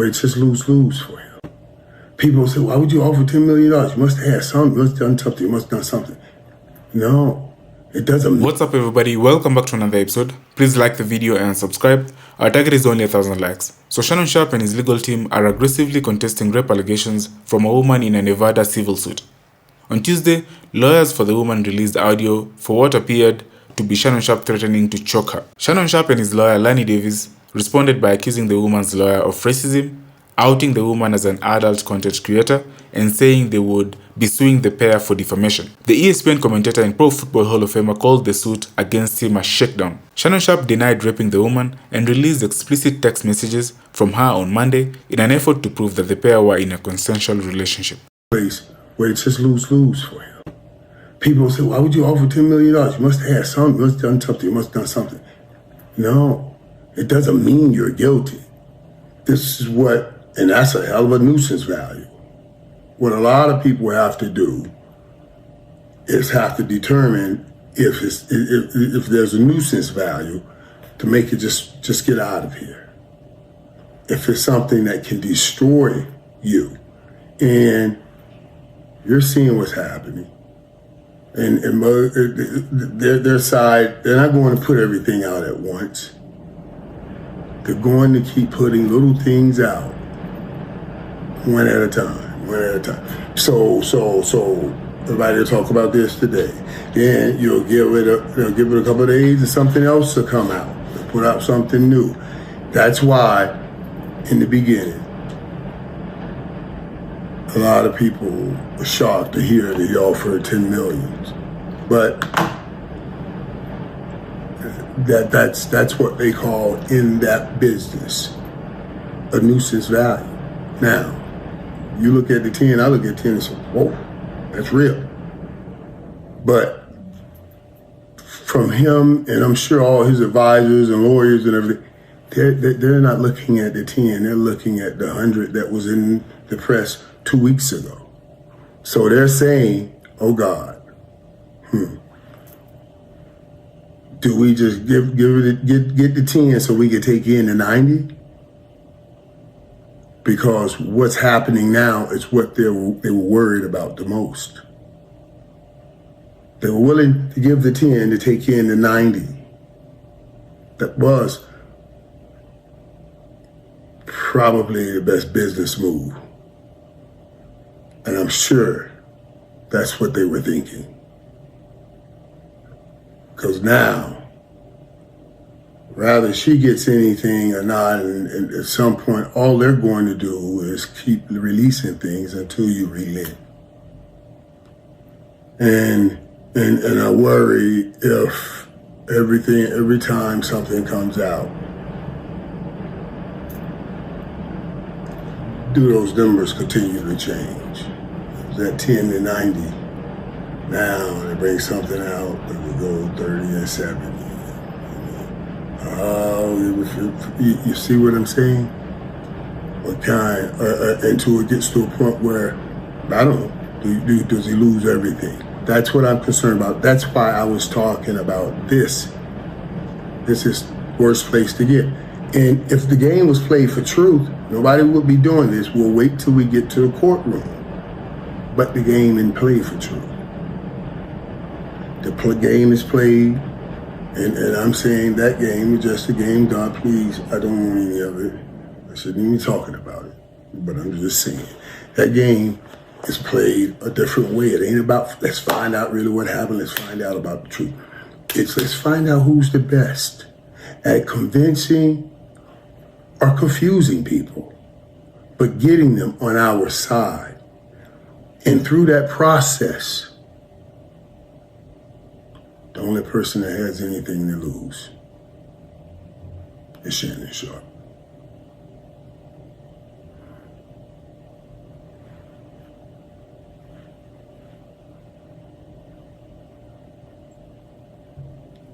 where it's just lose-lose for him. People say, why would you offer $10 million? You must have had something, you must have done something, you must have done something. No, it doesn't. What's up, everybody? Welcome back to another episode. Please like the video and subscribe. Our target is only 1,000 likes. So Shannon Sharpe and his legal team are aggressively contesting rape allegations from a woman in a Nevada civil suit. On Tuesday, lawyers for the woman released audio for what appeared to be Shannon Sharpe threatening to choke her. Shannon Sharpe and his lawyer, Lanny Davis, responded by accusing the woman's lawyer of racism, outing the woman as an adult content creator, and saying they would be suing the pair for defamation. The ESPN commentator and Pro Football Hall of Famer called the suit against him a shakedown. Shannon Sharpe denied raping the woman and released explicit text messages from her on Monday in an effort to prove that the pair were in a consensual relationship. Where it's just lose-lose for him. People say, why would you offer $10 million? You must have had something, you must have done something, you must have done something. No, it doesn't mean you're guilty. This is what, and that's a hell of a nuisance value. What a lot of people have to do is have to determine if there's a nuisance value to make it just get out of here. If it's something that can destroy you, and you're seeing what's happening, and their side, they're not going to put everything out at once. They're going to keep putting little things out, one at a time. So everybody will talk about this today. Then you'll give it a couple of days and something else will come out. They'll put out something new. That's why, in the beginning, a lot of people were shocked to hear that he offered $10 million. But that's what they call in that business a nuisance value. Now, you look at the 10, I look at 10 and say, whoa, that's real. But from him, and I'm sure all his advisors and lawyers and everything, they're not looking at the 10, they're looking at the 100 that was in the press 2 weeks ago. So they're saying, oh God, do we just get the 10 so we can take in the 90? Because what's happening now is what they were worried about the most. They were willing to give the 10 to take in the 90. That was probably the best business move. And I'm sure that's what they were thinking. Because now, rather she gets anything or not, and at some point, all they're going to do is keep releasing things until you relent. And I worry if every time something comes out, do those numbers continue to change? That 10 to 90. Now they bring something out that will go 30 and 70. You see what I'm saying? What kind? Until it gets to a point where, I don't know, does he lose everything? That's what I'm concerned about. That's why I was talking about this. This is worst place to get. And if the game was played for truth, nobody would be doing this. We'll wait till we get to the courtroom. But the game isn't played for truth. The game is played, and I'm saying that game is just a game. God, please, I don't want any of it. I shouldn't even be talking about it. But I'm just saying, that game is played a different way. It ain't about, let's find out really what happened. Let's find out about the truth. It's let's find out who's the best at convincing or confusing people, but getting them on our side. And through that process, the only person that has anything to lose is Shannon Sharpe.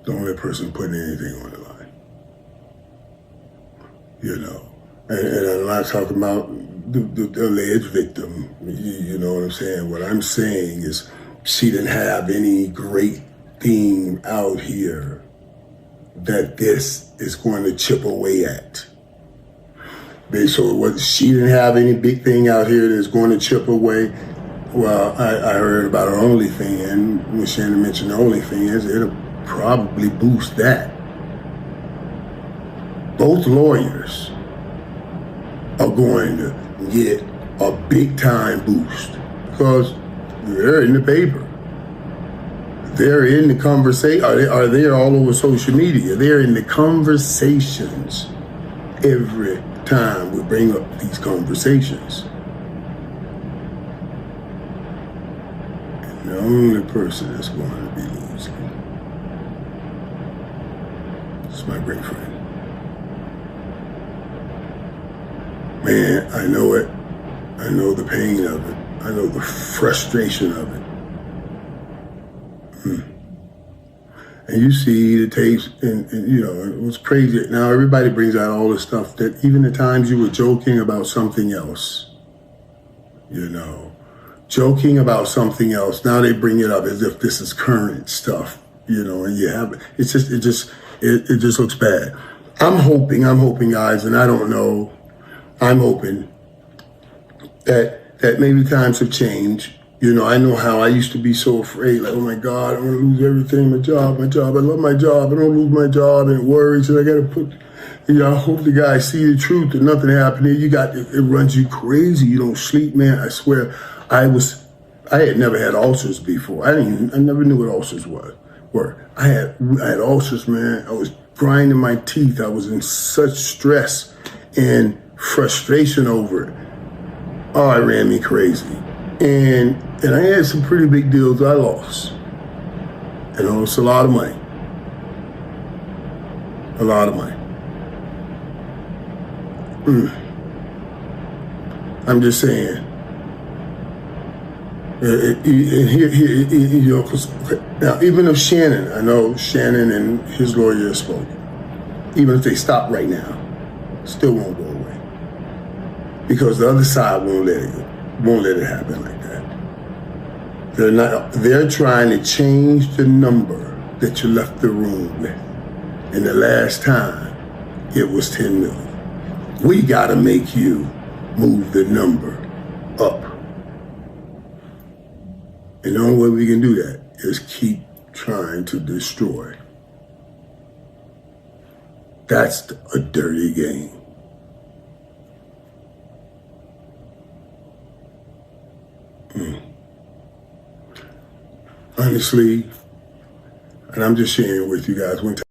The only person putting anything on the line. You know, and I'm not talking about the alleged victim. You know what I'm saying? What I'm saying is she didn't have any great thing out here that this is going to chip away at. She didn't have any big thing out here that's going to chip away. Well, I heard about her OnlyFans. When Shannon mentioned OnlyFans, it'll probably boost that. Both lawyers are going to get a big time boost because they're in the paper. They're in the conversation. Are they all over social media? They're in the conversations every time we bring up these conversations. And the only person that's going to be losing is my great friend. Man, I know it. I know the pain of it. I know the frustration of it. And you see the tapes, and you know, it was crazy. Now everybody brings out all this stuff that even the times you were joking about something else, you know, joking about something else. Now they bring it up as if this is current stuff, you know, and you have it just looks bad. I'm hoping, guys, and I don't know. I'm hoping that maybe times have changed. You know, I know how I used to be so afraid, like, oh my God, I'm gonna lose everything, my job, I love my job, I don't lose my job, and it worries, and I gotta put, you know, I hope the guys see the truth and nothing happened. It runs you crazy, you don't sleep, man. I swear, I had never had ulcers before. I never knew what ulcers were. I had ulcers, man. I was grinding my teeth. I was in such stress and frustration over it. Oh, it ran me crazy. And I had some pretty big deals I lost. And it was a lot of money. A lot of money. I'm just saying. And here, you know, 'cause now even if Shannon, I know Shannon and his lawyer have spoken, even if they stop right now, still won't go away. Because the other side won't let it happen like that. They're trying to change the number that you left the room with. And the last time, it was 10 million. We gotta make you move the number up. And the only way we can do that is keep trying to destroy. That's a dirty game. Honestly, and I'm just sharing with you guys, one time